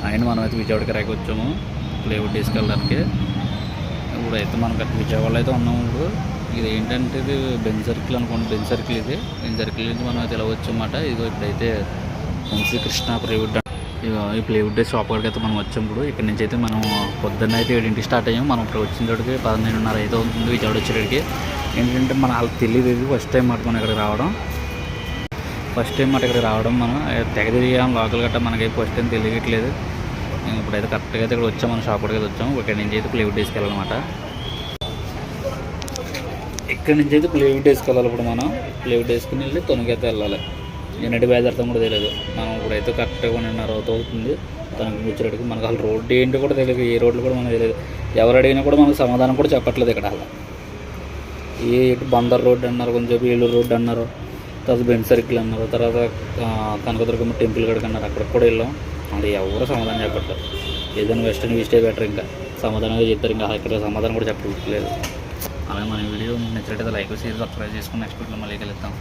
ఆయన మనమైతే విజయవాడకి రేకి వచ్చాము ప్లేవుడ్ తీసుకెళ్ళడానికి. ఇప్పుడైతే మనం విజయవాడలో అయితే ఉన్నాము. ఇప్పుడు ఇది ఏంటంటే ఇది బెంజ్ సర్కిల్ అనుకోండి. బెంజ్ సర్కిల్ ఇది. బెంజ్ సర్కిల్ నుంచి మనం అయితే ఇలా వచ్చామన్నమాట. ఇదిగో ఇప్పుడైతే వంశీ కృష్ణ ప్లేవుడ్ ఈ ప్లేవుడ్ షాప్ కాడికి అయితే మనం వచ్చాం. ఇప్పుడు ఇక్కడ నుంచి అయితే మనం పొద్దున్న అయితే 7ంటికి స్టార్ట్ అయ్యాము. మనం ఇప్పుడు వచ్చిన చోటికి 11:30 అయితే అవుతుంది విజయవాడ వచ్చేటికి. ఏంటంటే మన వాళ్ళకి తెలియదు, ఇది ఫస్ట్ టైం మాట మనం ఇక్కడికి రావడం. మనం తెగ తిరిగాం లోకల్ గట్ట మనకి ఫస్ట్ టైం తెలియట్లేదు. ఇప్పుడైతే కరెక్ట్గా అయితే ఇక్కడ వచ్చాం, మన షాప్ కాడికి అయితే వచ్చాము. ఇక్కడ నుంచి అయితే ప్లేవుడ్ తీసుకెళ్ళాలన్నమాట. ఇక్కడ నుంచి అయితే ప్లేవుడ్ వేసుకెళ్ళాలి. ఇప్పుడు మనం ప్లేవుడ్ వేసుకుని వెళ్ళి తొనకైతే వెళ్ళాలి. ఎన్నటి బయలుదేరతాం కూడా తెలియదు. మనం ఇప్పుడైతే కరెక్ట్గా 1:30 అవుతుంది తనకి కూర్చోడికి. మనకు అసలు రోడ్డు ఏంటో కూడా తెలియదు, ఏ రోడ్లు కూడా మనకు తెలియదు. ఎవరు అడిగినా కూడా మనకు సమాధానం కూడా చెప్పట్లేదు ఇక్కడ. అలా ఇటు బందర్ రోడ్డు అన్నారు, కొంచెం ఏలూరు రోడ్డు అన్నారు, తర్వాత బెంజ్ సర్కిల్ అన్నారు, తర్వాత కనకదుర్గమ్మ టెంపుల్ కాడికి అన్నారు. అక్కడికి కూడా వెళ్ళాం. అది ఎవరు సమాధానం చెప్పట్లేదు. ఏదైనా వెస్టర్న్ వీస్టే బెటర్. ఇంకా సమాధానంగా చెప్తారు. ఇంకా ఇక్కడ సమాధానం కూడా చెప్పట్లేదు. అలాగే మన వీడియో నచ్చినట్టయితే లైక్ షేర్ సబ్స్క్రైబ్ చేసుకుని నెక్స్ట్ వీడియోలో మళ్ళీ కలుద్దాం.